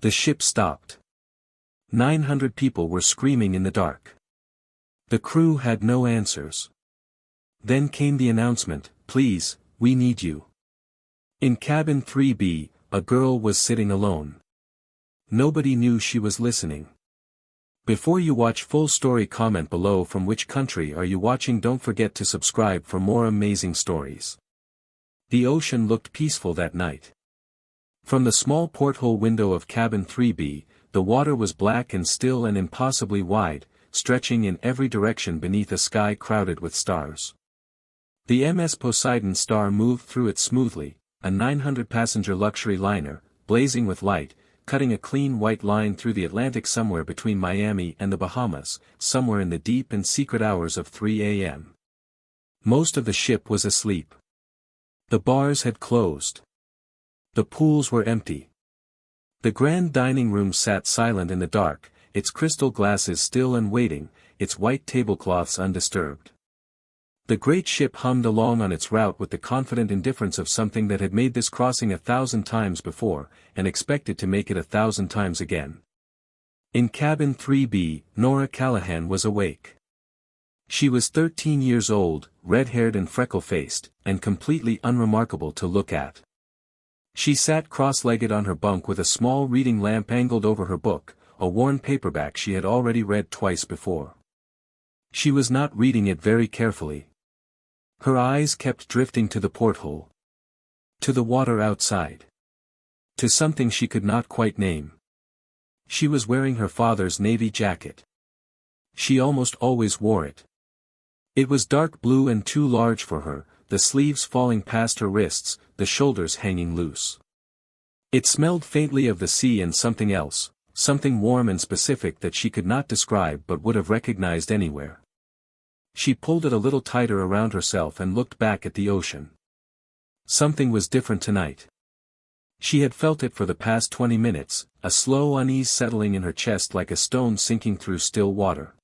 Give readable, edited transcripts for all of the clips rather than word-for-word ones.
The ship stopped. 900 people were screaming in the dark. The crew had no answers. Then came the announcement, "Please, we need you." In cabin 3B, a girl was sitting alone. Nobody knew she was listening. Before you watch full story, comment below from which country are you watching. Don't forget to subscribe for more amazing stories. The ocean looked peaceful that night. From the small porthole window of cabin 3B, the water was black and still and impossibly wide, stretching in every direction beneath a sky crowded with stars. The MS Poseidon Star moved through it smoothly, a 900-passenger luxury liner, blazing with light, cutting a clean white line through the Atlantic somewhere between Miami and the Bahamas, somewhere in the deep and secret hours of 3 a.m. Most of the ship was asleep. The bars had closed. The pools were empty. The grand dining room sat silent in the dark, its crystal glasses still and waiting, its white tablecloths undisturbed. The great ship hummed along on its route with the confident indifference of something that had made this crossing 1,000 times before, and expected to make it 1,000 times again. In cabin 3B, Nora Callahan was awake. She was 13 years old, red-haired and freckle-faced, and completely unremarkable to look at. She sat cross-legged on her bunk with a small reading lamp angled over her book, a worn paperback she had already read twice before. She was not reading it very carefully. Her eyes kept drifting to the porthole. To the water outside. To something she could not quite name. She was wearing her father's navy jacket. She almost always wore it. It was dark blue and too large for her, the sleeves falling past her wrists, the shoulders hanging loose. It smelled faintly of the sea and something else, something warm and specific that she could not describe but would have recognized anywhere. She pulled it a little tighter around herself and looked back at the ocean. Something was different tonight. She had felt it for the past 20 minutes, a slow unease settling in her chest like a stone sinking through still water.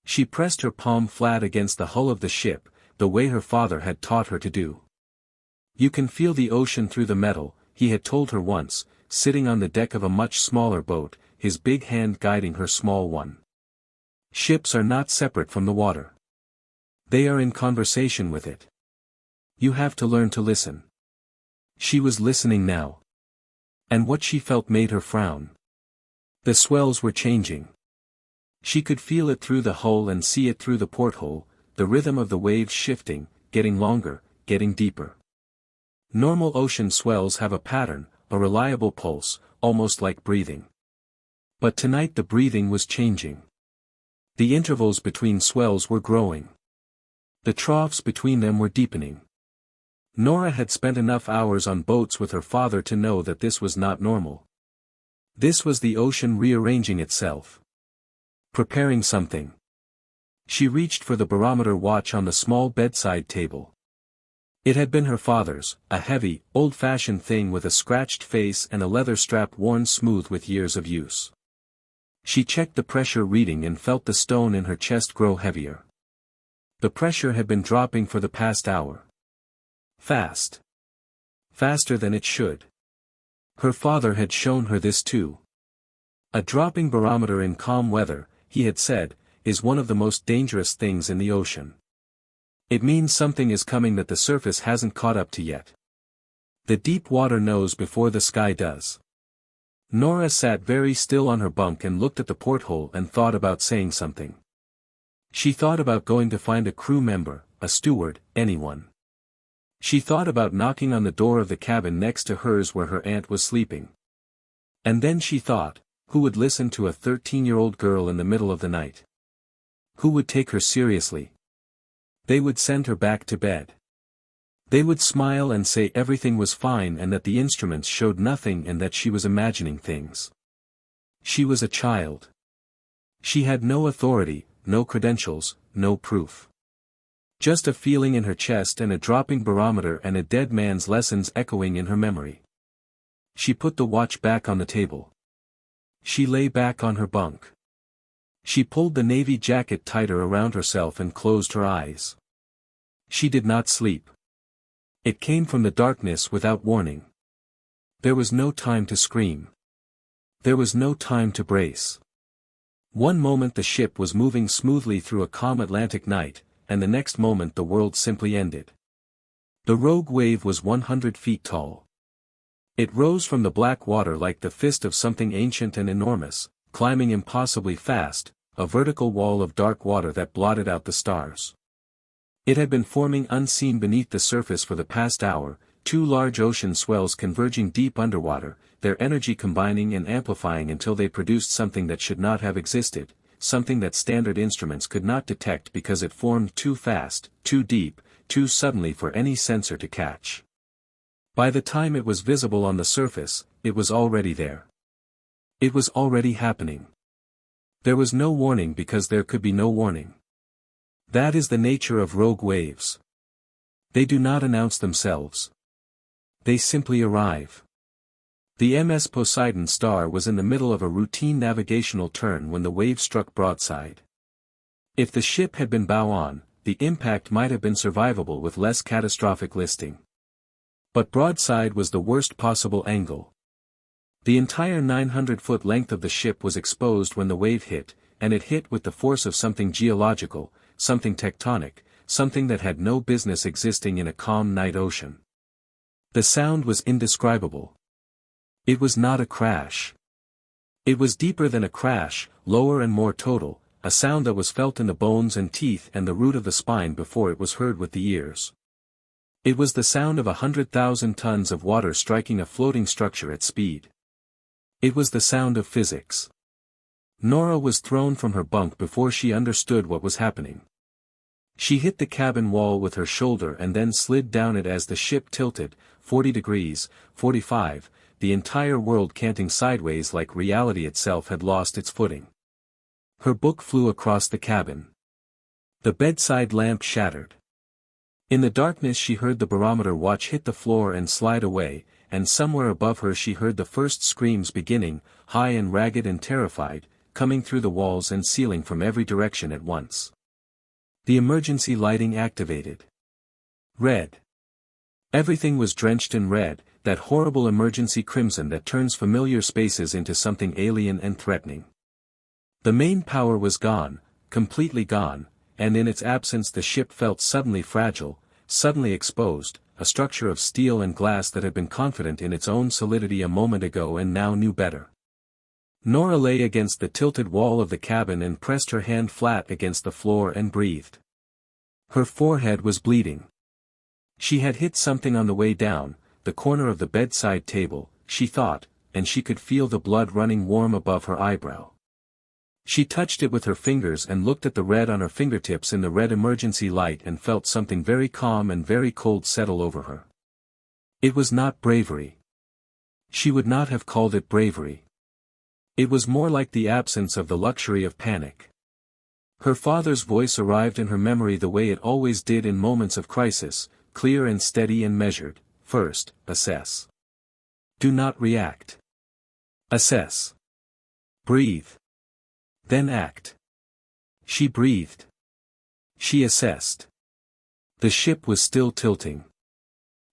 She pressed her palm flat against the hull of the ship, the way her father had taught her to do. "You can feel the ocean through the metal," he had told her once, sitting on the deck of a much smaller boat, his big hand guiding her small one. Ships are not separate from the water. They are in conversation with it. You have to learn to listen. She was listening now. And what she felt made her frown. The swells were changing. She could feel it through the hull and see it through the porthole, the rhythm of the waves shifting, getting longer, getting deeper. Normal ocean swells have a pattern, a reliable pulse, almost like breathing. But tonight the breathing was changing. The intervals between swells were growing. The troughs between them were deepening. Nora had spent enough hours on boats with her father to know that this was not normal. This was the ocean rearranging itself. Preparing something. She reached for the barometer watch on the small bedside table. It had been her father's, a heavy, old-fashioned thing with a scratched face and a leather strap worn smooth with years of use. She checked the pressure reading and felt the stone in her chest grow heavier. The pressure had been dropping for the past hour. Fast. Faster than it should. Her father had shown her this too. A dropping barometer in calm weather, he had said, is one of the most dangerous things in the ocean. It means something is coming that the surface hasn't caught up to yet. The deep water knows before the sky does. Nora sat very still on her bunk and looked at the porthole and thought about saying something. She thought about going to find a crew member, a steward, anyone. She thought about knocking on the door of the cabin next to hers where her aunt was sleeping. And then she thought, who would listen to a 13-year-old girl in the middle of the night? Who would take her seriously? They would send her back to bed. They would smile and say everything was fine and that the instruments showed nothing and that she was imagining things. She was a child. She had no authority, no credentials, no proof. Just a feeling in her chest and a dropping barometer and a dead man's lessons echoing in her memory. She put the watch back on the table. She lay back on her bunk. She pulled the navy jacket tighter around herself and closed her eyes. She did not sleep. It came from the darkness without warning. There was no time to scream. There was no time to brace. One moment the ship was moving smoothly through a calm Atlantic night, and the next moment the world simply ended. The rogue wave was 100 feet tall. It rose from the black water like the fist of something ancient and enormous, climbing impossibly fast, a vertical wall of dark water that blotted out the stars. It had been forming unseen beneath the surface for the past hour, two large ocean swells converging deep underwater, their energy combining and amplifying until they produced something that should not have existed, something that standard instruments could not detect because it formed too fast, too deep, too suddenly for any sensor to catch. By the time it was visible on the surface, it was already there. It was already happening. There was no warning because there could be no warning. That is the nature of rogue waves. They do not announce themselves. They simply arrive. The MS Poseidon star was in the middle of a routine navigational turn when the wave struck broadside. If the ship had been bow on, the impact might have been survivable with less catastrophic listing. But broadside was the worst possible angle. The entire 900-foot length of the ship was exposed when the wave hit, and it hit with the force of something geological, something tectonic, something that had no business existing in a calm night ocean. The sound was indescribable. It was not a crash. It was deeper than a crash, lower and more total, a sound that was felt in the bones and teeth and the root of the spine before it was heard with the ears. It was the sound of 100,000 tons of water striking a floating structure at speed. It was the sound of physics. Nora was thrown from her bunk before she understood what was happening. She hit the cabin wall with her shoulder and then slid down it as the ship tilted, 40 degrees, 45, the entire world canting sideways like reality itself had lost its footing. Her book flew across the cabin. The bedside lamp shattered. In the darkness she heard the barometer watch hit the floor and slide away, and somewhere above her she heard the first screams beginning, high and ragged and terrified, coming through the walls and ceiling from every direction at once. The emergency lighting activated. Red. Everything was drenched in red, that horrible emergency crimson that turns familiar spaces into something alien and threatening. The main power was gone, completely gone, and in its absence the ship felt suddenly fragile, suddenly exposed, a structure of steel and glass that had been confident in its own solidity a moment ago and now knew better. Nora lay against the tilted wall of the cabin and pressed her hand flat against the floor and breathed. Her forehead was bleeding. She had hit something on the way down, the corner of the bedside table, she thought, and she could feel the blood running warm above her eyebrow. She touched it with her fingers and looked at the red on her fingertips in the red emergency light and felt something very calm and very cold settle over her. It was not bravery. She would not have called it bravery. It was more like the absence of the luxury of panic. Her father's voice arrived in her memory the way it always did in moments of crisis, clear and steady and measured. First, assess. Do not react. Assess. Breathe. Then act. She breathed. She assessed. The ship was still tilting.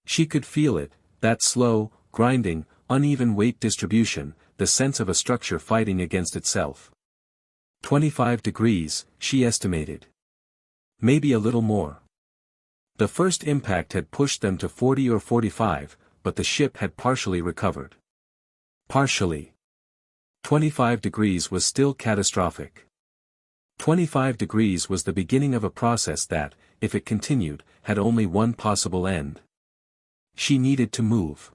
She could feel it, that slow, grinding, uneven weight distribution, the sense of a structure fighting against itself. 25 degrees, she estimated. Maybe a little more. The first impact had pushed them to 40 or 45, but the ship had partially recovered. Partially. 25 degrees was still catastrophic. 25 degrees was the beginning of a process that, if it continued, had only one possible end. She needed to move.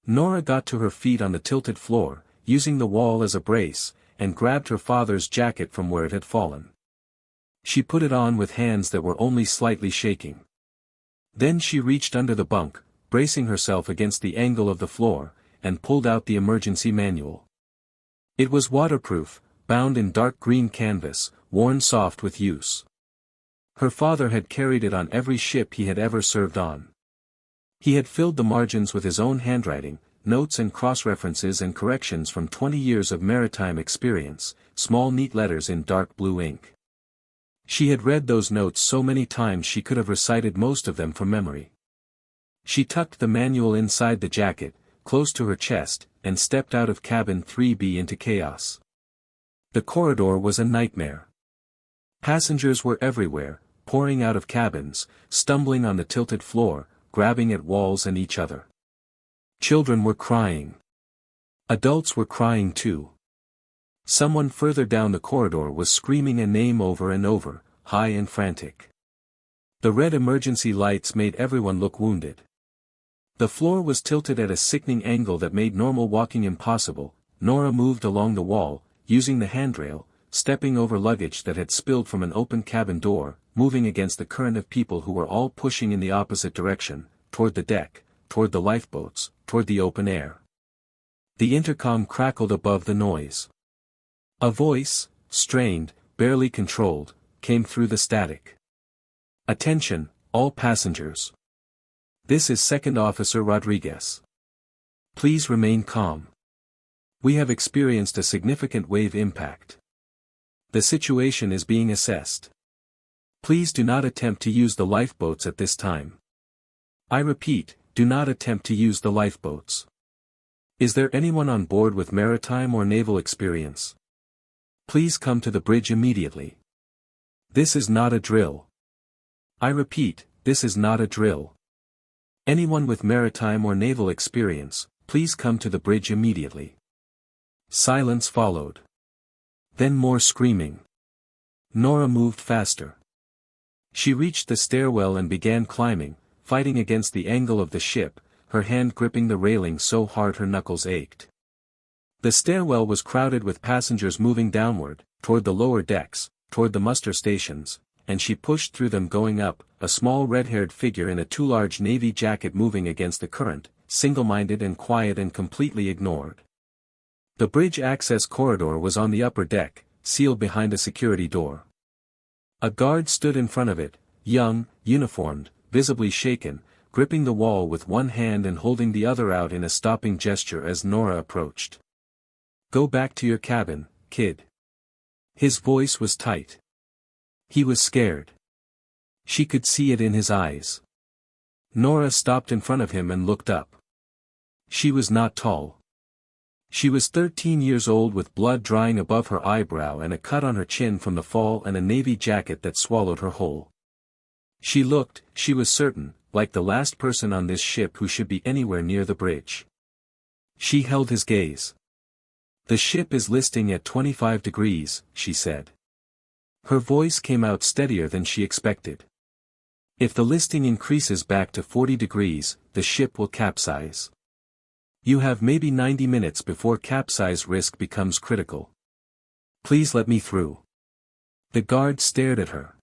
Nora got to her feet on the tilted floor, using the wall as a brace, and grabbed her father's jacket from where it had fallen. She put it on with hands that were only slightly shaking. Then she reached under the bunk, bracing herself against the angle of the floor, and pulled out the emergency manual. It was waterproof, bound in dark green canvas, worn soft with use. Her father had carried it on every ship he had ever served on. He had filled the margins with his own handwriting, notes and cross-references and corrections from 20 years of maritime experience, small neat letters in dark blue ink. She had read those notes so many times she could have recited most of them from memory. She tucked the manual inside the jacket, close to her chest, and stepped out of cabin 3B into chaos. The corridor was a nightmare. Passengers were everywhere, pouring out of cabins, stumbling on the tilted floor, grabbing at walls and each other. Children were crying. Adults were crying too. Someone further down the corridor was screaming a name over and over, high and frantic. The red emergency lights made everyone look wounded. The floor was tilted at a sickening angle that made normal walking impossible. Nora moved along the wall, using the handrail, stepping over luggage that had spilled from an open cabin door, moving against the current of people who were all pushing in the opposite direction, toward the deck, toward the lifeboats, toward the open air. The intercom crackled above the noise. A voice, strained, barely controlled, came through the static. "Attention, all passengers. This is Second Officer Rodriguez. Please remain calm. We have experienced a significant wave impact. The situation is being assessed. Please do not attempt to use the lifeboats at this time. I repeat, do not attempt to use the lifeboats. Is there anyone on board with maritime or naval experience? Please come to the bridge immediately. This is not a drill. I repeat, this is not a drill. Anyone with maritime or naval experience, please come to the bridge immediately." Silence followed. Then more screaming. Nora moved faster. She reached the stairwell and began climbing, fighting against the angle of the ship, her hand gripping the railing so hard her knuckles ached. The stairwell was crowded with passengers moving downward, toward the lower decks, toward the muster stations, and she pushed through them going up, a small red-haired figure in a too large navy jacket moving against the current, single-minded and quiet and completely ignored. The bridge access corridor was on the upper deck, sealed behind a security door. A guard stood in front of it, young, uniformed, visibly shaken, gripping the wall with one hand and holding the other out in a stopping gesture as Nora approached. "Go back to your cabin, kid." His voice was tight. He was scared. She could see it in his eyes. Nora stopped in front of him and looked up. She was not tall. She was 13 years old with blood drying above her eyebrow and a cut on her chin from the fall and a navy jacket that swallowed her whole. She looked, she was certain, like the last person on this ship who should be anywhere near the bridge. She held his gaze. "The ship is listing at 25 degrees, she said. Her voice came out steadier than she expected. "If the listing increases back to 40 degrees, the ship will capsize. You have maybe 90 minutes before capsize risk becomes critical. Please let me through." The guard stared at her.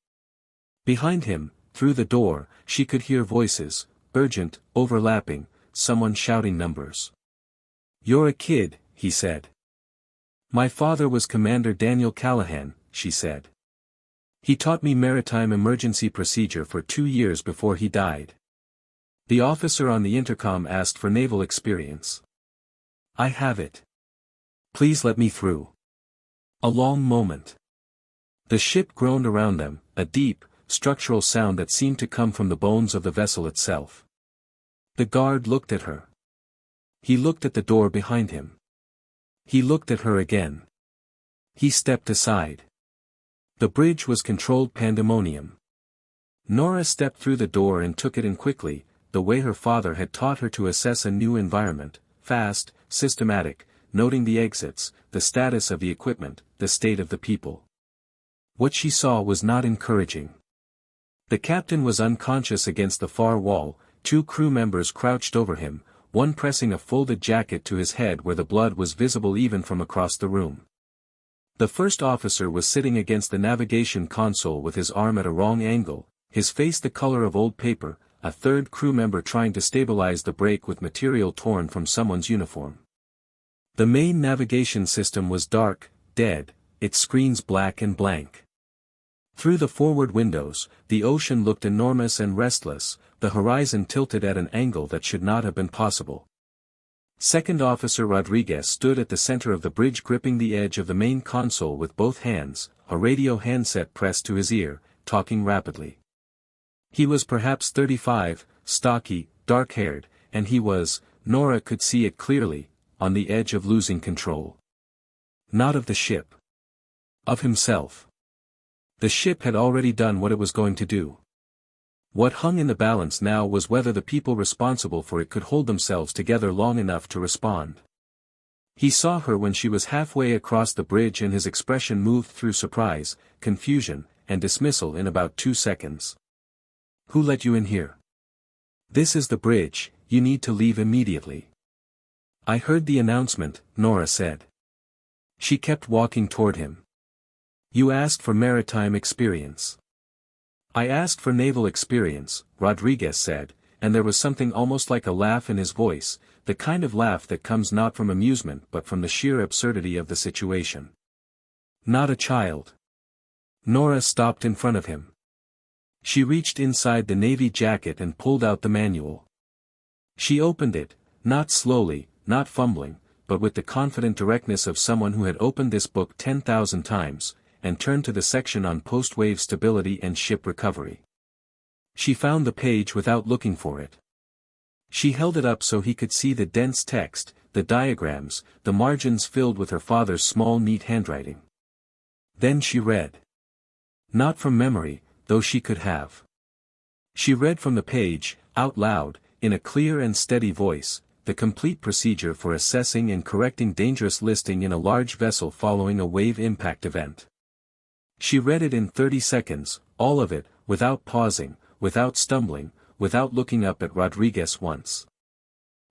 Behind him, through the door, she could hear voices, urgent, overlapping, someone shouting numbers. "You're a kid," he said. "My father was Commander Daniel Callahan," she said. "He taught me maritime emergency procedure for 2 years before he died." The officer on the intercom asked for naval experience. "I have it. Please let me through." A long moment. The ship groaned around them, a deep, structural sound that seemed to come from the bones of the vessel itself. The guard looked at her. He looked at the door behind him. He looked at her again. He stepped aside. The bridge was controlled pandemonium. Nora stepped through the door and took it in quickly, the way her father had taught her to assess a new environment, fast, systematic, noting the exits, the status of the equipment, the state of the people. What she saw was not encouraging. The captain was unconscious against the far wall, 2 crew members crouched over him, one pressing a folded jacket to his head where the blood was visible even from across the room. The first officer was sitting against the navigation console with his arm at a wrong angle, his face the color of old paper, a third crew member trying to stabilize the brake with material torn from someone's uniform. The main navigation system was dark, dead, its screens black and blank. Through the forward windows, the ocean looked enormous and restless, the horizon tilted at an angle that should not have been possible. Second Officer Rodriguez stood at the center of the bridge gripping the edge of the main console with both hands, a radio handset pressed to his ear, talking rapidly. He was perhaps 35, stocky, dark-haired, and he was, Nora could see it clearly, on the edge of losing control. Not of the ship. Of himself. The ship had already done what it was going to do. What hung in the balance now was whether the people responsible for it could hold themselves together long enough to respond. He saw her when she was halfway across the bridge, and his expression moved through surprise, confusion, and dismissal in about 2 seconds. "Who let you in here?" "This is the bridge, you need to leave immediately." "I heard the announcement," Nora said. She kept walking toward him. "You asked for maritime experience." "I asked for naval experience," Rodriguez said, and there was something almost like a laugh in his voice, the kind of laugh that comes not from amusement but from the sheer absurdity of the situation. "Not a child." Nora stopped in front of him. She reached inside the navy jacket and pulled out the manual. She opened it, not slowly, not fumbling, but with the confident directness of someone who had opened this book 10,000 times, and turned to the section on post-wave stability and ship recovery. She found the page without looking for it. She held it up so he could see the dense text, the diagrams, the margins filled with her father's small neat handwriting. Then she read. Not from memory, though she could have. She read from the page, out loud, in a clear and steady voice, the complete procedure for assessing and correcting dangerous listing in a large vessel following a wave impact event. She read it in 30 seconds, all of it, without pausing, without stumbling, without looking up at Rodriguez once.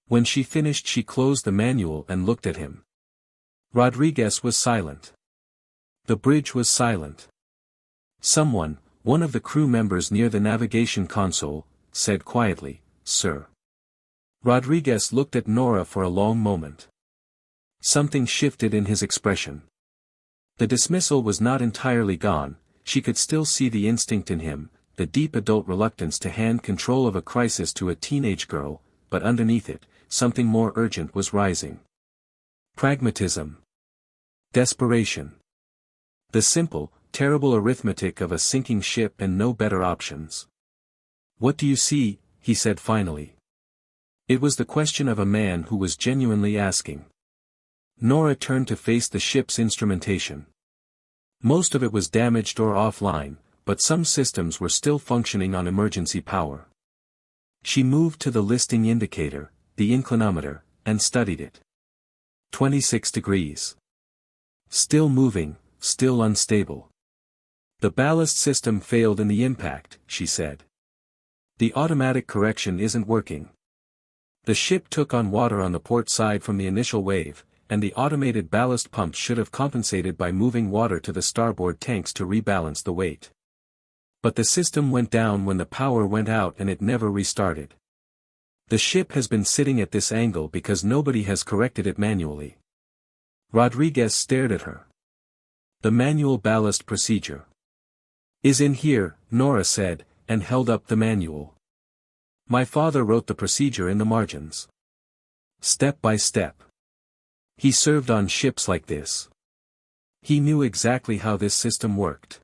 When she finished, she closed the manual and looked at him. Rodriguez was silent. The bridge was silent. Someone, one of the crew members near the navigation console, said quietly, "Sir." Rodriguez looked at Nora for a long moment. Something shifted in his expression. The dismissal was not entirely gone, she could still see the instinct in him, the deep adult reluctance to hand control of a crisis to a teenage girl, but underneath it, something more urgent was rising. Pragmatism. Desperation. The simple, terrible arithmetic of a sinking ship and no better options. "What do you see?" he said finally. It was the question of a man who was genuinely asking. Nora turned to face the ship's instrumentation. Most of it was damaged or offline, but some systems were still functioning on emergency power. She moved to the listing indicator, the inclinometer, and studied it. 26 degrees. Still moving, still unstable. "The ballast system failed in the impact," she said. "The automatic correction isn't working." The ship took on water on the port side from the initial wave, and the automated ballast pumps should have compensated by moving water to the starboard tanks to rebalance the weight. But the system went down when the power went out and it never restarted. The ship has been sitting at this angle because nobody has corrected it manually. Rodriguez stared at her. "The manual ballast procedure is in here," Nora said, and held up the manual. "My father wrote the procedure in the margins. Step by step. He served on ships like this. He knew exactly how this system worked."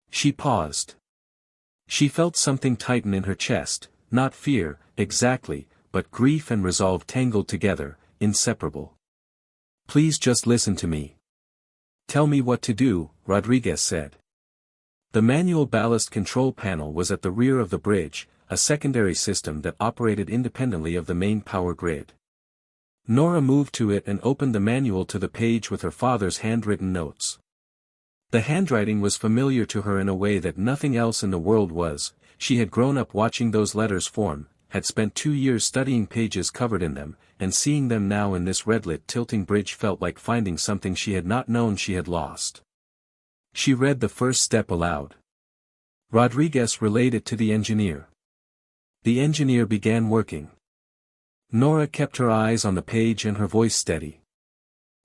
She paused. She felt something tighten in her chest, not fear, exactly, but grief and resolve tangled together, inseparable. "Please just listen to me." "Tell me what to do," Rodriguez said. The manual ballast control panel was at the rear of the bridge, a secondary system that operated independently of the main power grid. Nora moved to it and opened the manual to the page with her father's handwritten notes. The handwriting was familiar to her in a way that nothing else in the world was. She had grown up watching those letters form, had spent 2 years studying pages covered in them, and seeing them now in this red-lit tilting bridge felt like finding something she had not known she had lost. She read the first step aloud. Rodriguez relayed it to the engineer. The engineer began working. Nora kept her eyes on the page and her voice steady.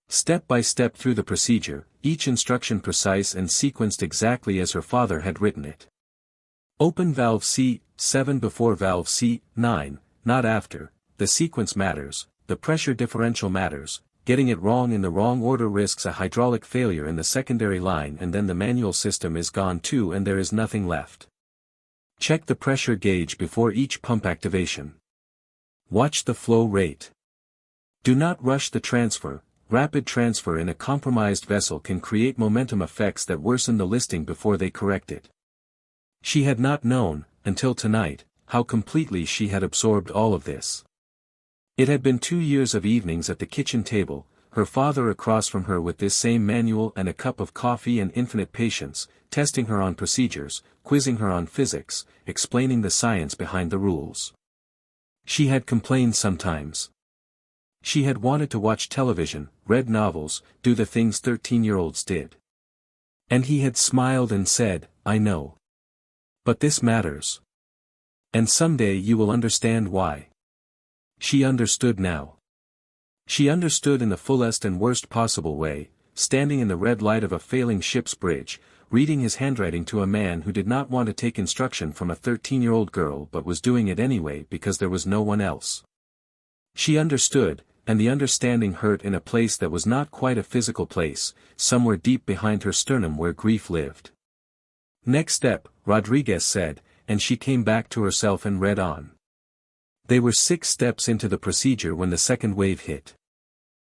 Step by step through the procedure, each instruction precise and sequenced exactly as her father had written it. Open valve C7 before valve C9, not after. The sequence matters, the pressure differential matters, getting it wrong in the wrong order risks a hydraulic failure in the secondary line and then the manual system is gone too and there is nothing left. Check the pressure gauge before each pump activation. Watch the flow rate. Do not rush the transfer. Rapid transfer in a compromised vessel can create momentum effects that worsen the listing before they correct it. She had not known, until tonight, how completely she had absorbed all of this. It had been 2 years of evenings at the kitchen table, her father across from her with this same manual and a cup of coffee and infinite patience, testing her on procedures, quizzing her on physics, explaining the science behind the rules. She had complained sometimes. She had wanted to watch television, read novels, do the things 13-year-olds did. And he had smiled and said, "I know. But this matters. And someday you will understand why." She understood now. She understood in the fullest and worst possible way, standing in the red light of a failing ship's bridge, reading his handwriting to a man who did not want to take instruction from a 13-year-old girl but was doing it anyway because there was no one else. She understood, and the understanding hurt in a place that was not quite a physical place, somewhere deep behind her sternum where grief lived. "Next step," Rodriguez said, and she came back to herself and read on. They were 6 steps into the procedure when the second wave hit.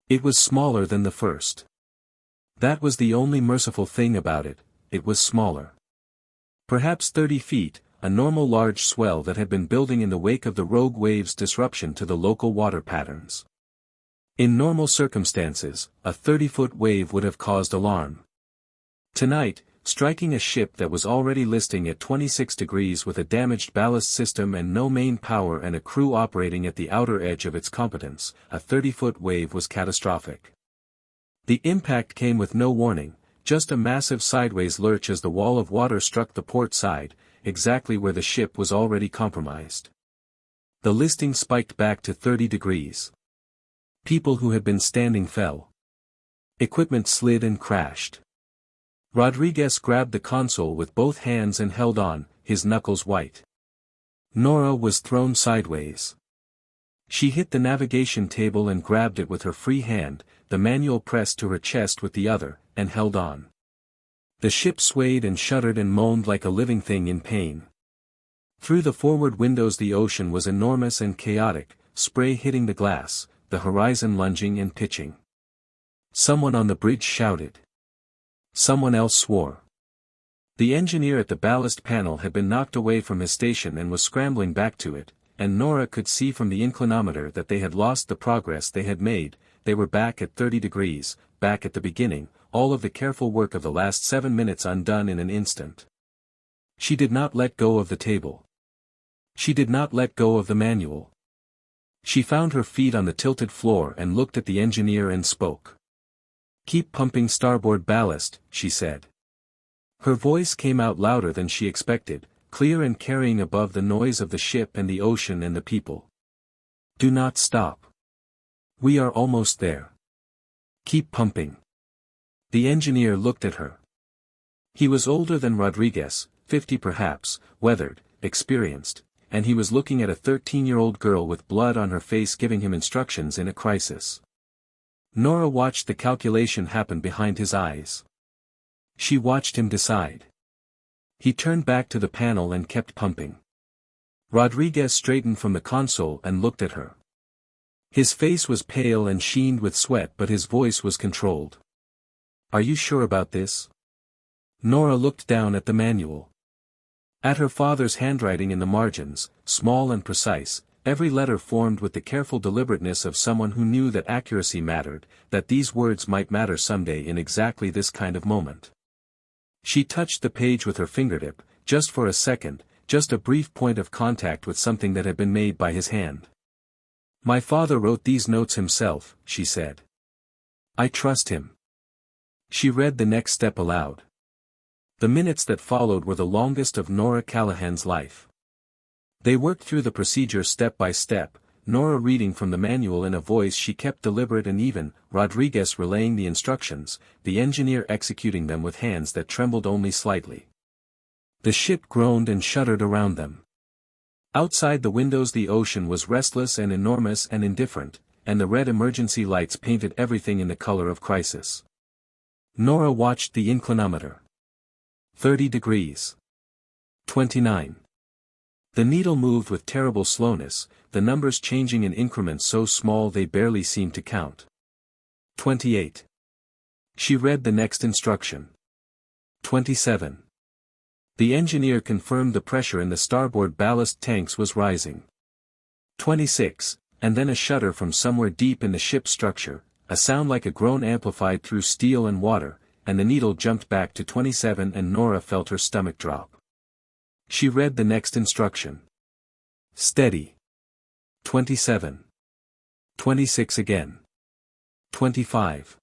It was smaller than the first. That was the only merciful thing about it, it was smaller. Perhaps 30 feet, a normal large swell that had been building in the wake of the rogue wave's disruption to the local water patterns. In normal circumstances, a 30-foot wave would have caused alarm. Tonight, striking a ship that was already listing at 26 degrees with a damaged ballast system and no main power and a crew operating at the outer edge of its competence, a 30-foot wave was catastrophic. The impact came with no warning, just a massive sideways lurch as the wall of water struck the port side, exactly where the ship was already compromised. The listing spiked back to 30 degrees. People who had been standing fell. Equipment slid and crashed. Rodriguez grabbed the console with both hands and held on, his knuckles white. Nora was thrown sideways. She hit the navigation table and grabbed it with her free hand, the manual pressed to her chest with the other, and held on. The ship swayed and shuddered and moaned like a living thing in pain. Through the forward windows the ocean was enormous and chaotic, spray hitting the glass, the horizon lunging and pitching. Someone on the bridge shouted. Someone else swore. The engineer at the ballast panel had been knocked away from his station and was scrambling back to it, and Nora could see from the inclinometer that they had lost the progress they had made. They were back at 30 degrees, back at the beginning, all of the careful work of the last 7 minutes undone in an instant. She did not let go of the table. She did not let go of the manual. She found her feet on the tilted floor and looked at the engineer and spoke. "Keep pumping starboard ballast," she said. Her voice came out louder than she expected, clear and carrying above the noise of the ship and the ocean and the people. "Do not stop. We are almost there. Keep pumping." The engineer looked at her. He was older than Rodriguez, 50 perhaps, weathered, experienced, and he was looking at a 13-year-old girl with blood on her face giving him instructions in a crisis. Nora watched the calculation happen behind his eyes. She watched him decide. He turned back to the panel and kept pumping. Rodriguez straightened from the console and looked at her. His face was pale and sheened with sweat but his voice was controlled. "Are you sure about this?" Nora looked down at the manual. At her father's handwriting in the margins, small and precise, every letter formed with the careful deliberateness of someone who knew that accuracy mattered, that these words might matter someday in exactly this kind of moment. She touched the page with her fingertip, just for a second, just a brief point of contact with something that had been made by his hand. "My father wrote these notes himself," she said. "I trust him." She read the next step aloud. The minutes that followed were the longest of Nora Callahan's life. They worked through the procedure step by step, Nora reading from the manual in a voice she kept deliberate and even, Rodriguez relaying the instructions, the engineer executing them with hands that trembled only slightly. The ship groaned and shuddered around them. Outside the windows the ocean was restless and enormous and indifferent, and the red emergency lights painted everything in the color of crisis. Nora watched the inclinometer. 30 degrees. 29. The needle moved with terrible slowness, the numbers changing in increments so small they barely seemed to count. 28. She read the next instruction. 27. The engineer confirmed the pressure in the starboard ballast tanks was rising. 26. And then a shudder from somewhere deep in the ship's structure, a sound like a groan amplified through steel and water, and the needle jumped back to 27 and Nora felt her stomach drop. She read the next instruction. Steady. 27. 26 again. 25.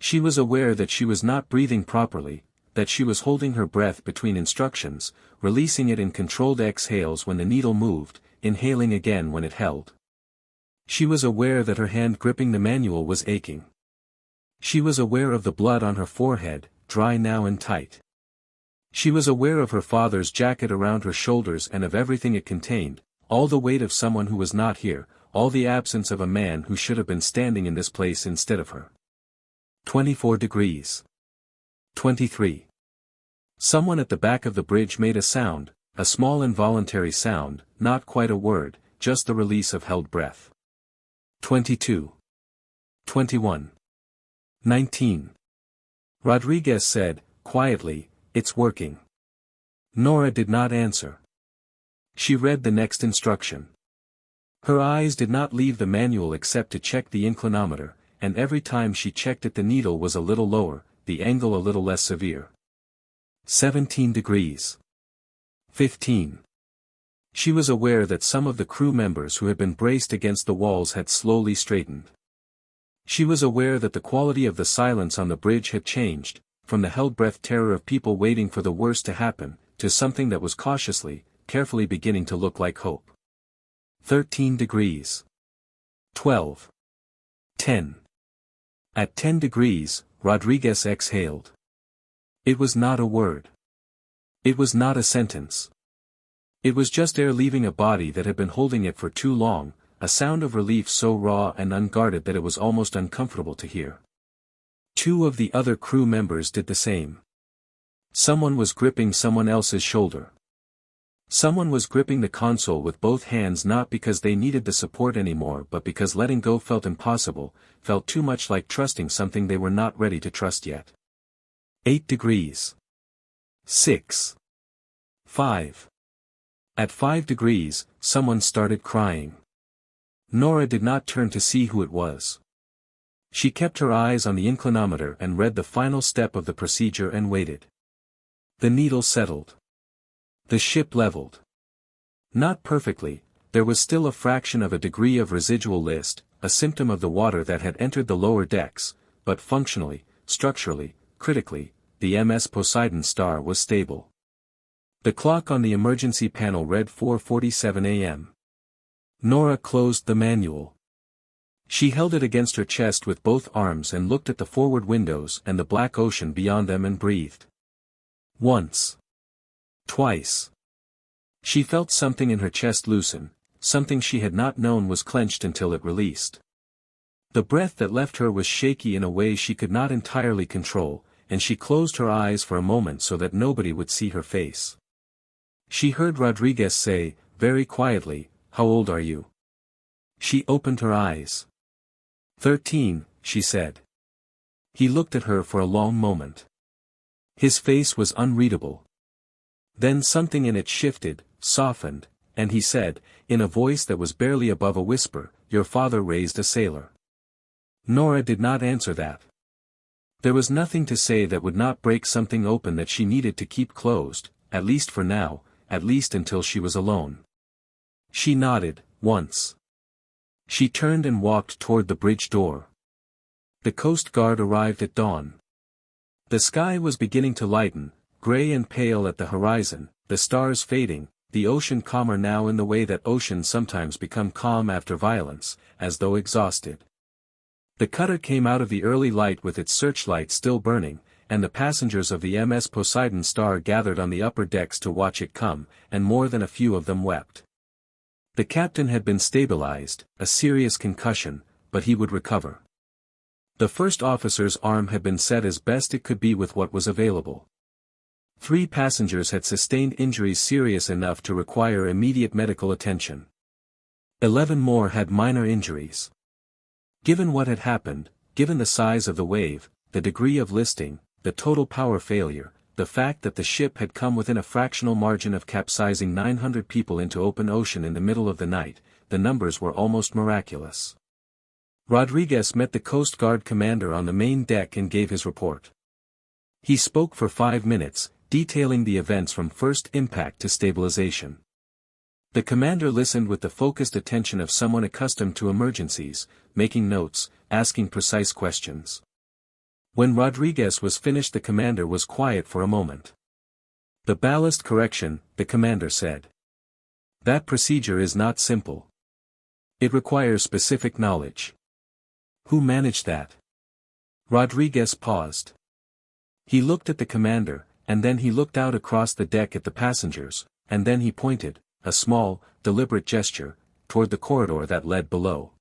She was aware that she was not breathing properly, that she was holding her breath between instructions, releasing it in controlled exhales when the needle moved, inhaling again when it held. She was aware that her hand gripping the manual was aching. She was aware of the blood on her forehead, dry now and tight. She was aware of her father's jacket around her shoulders and of everything it contained, all the weight of someone who was not here, all the absence of a man who should have been standing in this place instead of her. 24 degrees. 23. Someone at the back of the bridge made a sound, a small involuntary sound, not quite a word, just the release of held breath. 22. 21. 19. Rodriguez said, quietly, "It's working." Nora did not answer. She read the next instruction. Her eyes did not leave the manual except to check the inclinometer, and every time she checked it the needle was a little lower, the angle a little less severe. 17 degrees. 15. She was aware that some of the crew members who had been braced against the walls had slowly straightened. She was aware that the quality of the silence on the bridge had changed, from the held-breath terror of people waiting for the worst to happen, to something that was cautiously, carefully beginning to look like hope. 13 degrees. 12. 10. At 10 degrees, Rodriguez exhaled. It was not a word. It was not a sentence. It was just air leaving a body that had been holding it for too long, a sound of relief so raw and unguarded that it was almost uncomfortable to hear. Two of the other crew members did the same. Someone was gripping someone else's shoulder. Someone was gripping the console with both hands not because they needed the support anymore but because letting go felt impossible, felt too much like trusting something they were not ready to trust yet. 8 degrees. 6. 5. At 5 degrees, someone started crying. Nora did not turn to see who it was. She kept her eyes on the inclinometer and read the final step of the procedure and waited. The needle settled. The ship leveled. Not perfectly, there was still a fraction of a degree of residual list, a symptom of the water that had entered the lower decks, but functionally, structurally, critically, the MS Poseidon star was stable. The clock on the emergency panel read 4:47 a.m. Nora closed the manual. She held it against her chest with both arms and looked at the forward windows and the black ocean beyond them and breathed. Once. Twice. She felt something in her chest loosen, something she had not known was clenched until it released. The breath that left her was shaky in a way she could not entirely control, and she closed her eyes for a moment so that nobody would see her face. She heard Rodriguez say, very quietly, "How old are you?" She opened her eyes. 13, she said. He looked at her for a long moment. His face was unreadable. Then something in it shifted, softened, and he said, in a voice that was barely above a whisper, "Your father raised a sailor." Nora did not answer that. There was nothing to say that would not break something open that she needed to keep closed, at least for now, at least until she was alone. She nodded, once. She turned and walked toward the bridge door. The Coast Guard arrived at dawn. The sky was beginning to lighten, gray and pale at the horizon, the stars fading, the ocean calmer now in the way that oceans sometimes become calm after violence, as though exhausted. The cutter came out of the early light with its searchlight still burning, and the passengers of the MS Poseidon star gathered on the upper decks to watch it come, and more than a few of them wept. The captain had been stabilized, a serious concussion, but he would recover. The first officer's arm had been set as best it could be with what was available. 3 passengers had sustained injuries serious enough to require immediate medical attention. 11 more had minor injuries. Given what had happened, given the size of the wave, the degree of listing, the total power failure, the fact that the ship had come within a fractional margin of capsizing 900 people into open ocean in the middle of the night, the numbers were almost miraculous. Rodriguez met the Coast Guard commander on the main deck and gave his report. He spoke for 5 minutes, detailing the events from first impact to stabilization. The commander listened with the focused attention of someone accustomed to emergencies, making notes, asking precise questions. When Rodriguez was finished, the commander was quiet for a moment. "The ballast correction," the commander said. "That procedure is not simple. It requires specific knowledge." "Who managed that?" Rodriguez paused. He looked at the commander, and then he looked out across the deck at the passengers, and then he pointed, a small, deliberate gesture, toward the corridor that led below.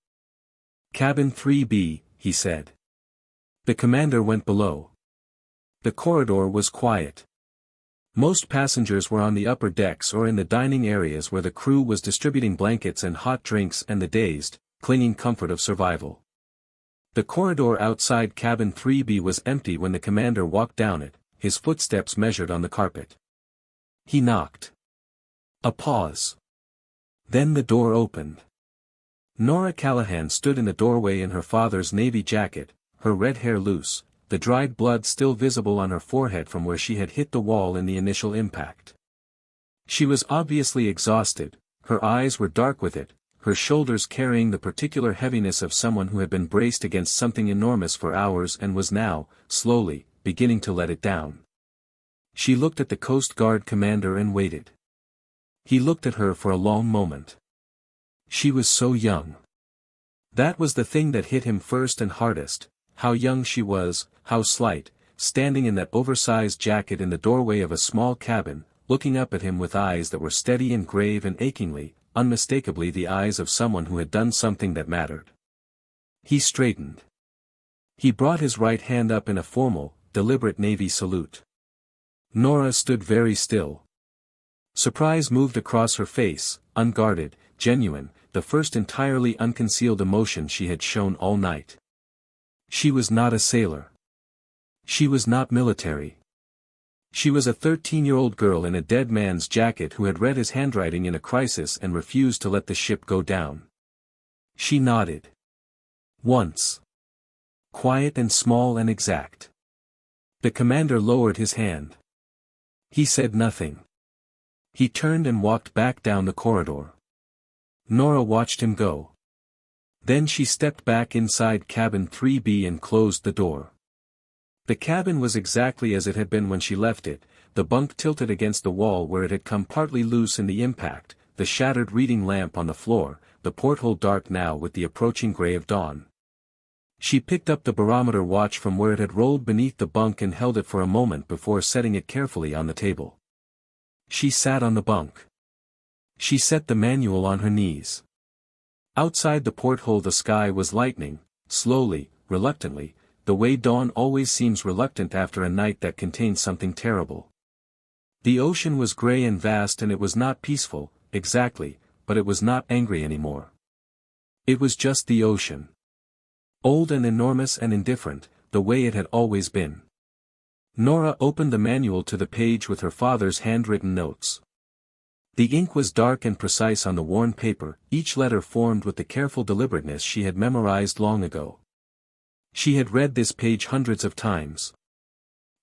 "Cabin 3B, he said. The commander went below. The corridor was quiet. Most passengers were on the upper decks or in the dining areas where the crew was distributing blankets and hot drinks and the dazed, clinging comfort of survival. The corridor outside cabin 3B was empty when the commander walked down it, his footsteps measured on the carpet. He knocked. A pause. Then the door opened. Nora Callahan stood in the doorway in her father's navy jacket, her red hair loose, the dried blood still visible on her forehead from where she had hit the wall in the initial impact. She was obviously exhausted, her eyes were dark with it, her shoulders carrying the particular heaviness of someone who had been braced against something enormous for hours and was now, slowly, beginning to let it down. She looked at the Coast Guard commander and waited. He looked at her for a long moment. She was so young. That was the thing that hit him first and hardest, how young she was, how slight, standing in that oversized jacket in the doorway of a small cabin, looking up at him with eyes that were steady and grave and achingly, unmistakably the eyes of someone who had done something that mattered. He straightened. He brought his right hand up in a formal, deliberate Navy salute. Nora stood very still. Surprise moved across her face, unguarded, genuine, the first entirely unconcealed emotion she had shown all night. She was not a sailor. She was not military. She was a 13-year-old girl in a dead man's jacket who had read his handwriting in a crisis and refused to let the ship go down. She nodded. Once. Quiet and small and exact. The commander lowered his hand. He said nothing. He turned and walked back down the corridor. Nora watched him go. Then she stepped back inside cabin 3B and closed the door. The cabin was exactly as it had been when she left it, the bunk tilted against the wall where it had come partly loose in the impact, the shattered reading lamp on the floor, the porthole dark now with the approaching gray of dawn. She picked up the barometer watch from where it had rolled beneath the bunk and held it for a moment before setting it carefully on the table. She sat on the bunk. She set the manual on her knees. Outside the porthole the sky was lightening, slowly, reluctantly, the way dawn always seems reluctant after a night that contains something terrible. The ocean was gray and vast and it was not peaceful, exactly, but it was not angry anymore. It was just the ocean. Old and enormous and indifferent, the way it had always been. Nora opened the manual to the page with her father's handwritten notes. The ink was dark and precise on the worn paper, each letter formed with the careful deliberateness she had memorized long ago. She had read this page hundreds of times.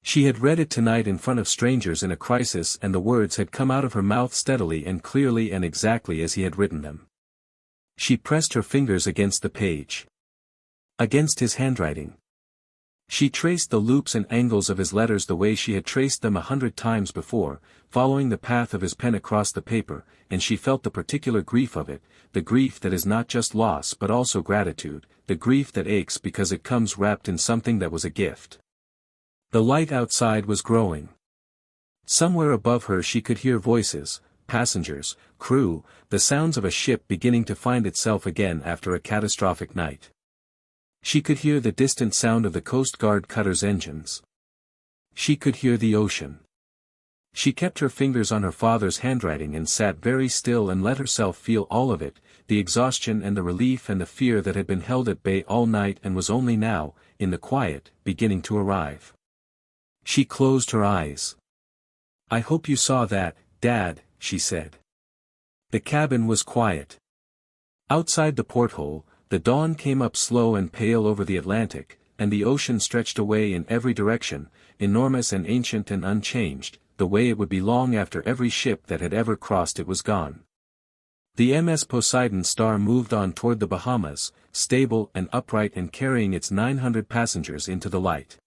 She had read it tonight in front of strangers in a crisis and the words had come out of her mouth steadily and clearly and exactly as he had written them. She pressed her fingers against the page. Against his handwriting. She traced the loops and angles of his letters the way she had traced them 100 times before, following the path of his pen across the paper, and she felt the particular grief of it, the grief that is not just loss but also gratitude, the grief that aches because it comes wrapped in something that was a gift. The light outside was growing. Somewhere above her she could hear voices, passengers, crew, the sounds of a ship beginning to find itself again after a catastrophic night. She could hear the distant sound of the Coast Guard cutter's engines. She could hear the ocean. She kept her fingers on her father's handwriting and sat very still and let herself feel all of it, the exhaustion and the relief and the fear that had been held at bay all night and was only now, in the quiet, beginning to arrive. She closed her eyes. "I hope you saw that, Dad," she said. The cabin was quiet. Outside the porthole, the dawn came up slow and pale over the Atlantic, and the ocean stretched away in every direction, enormous and ancient and unchanged, the way it would be long after every ship that had ever crossed it was gone. The MS Poseidon star moved on toward the Bahamas, stable and upright and carrying its 900 passengers into the light.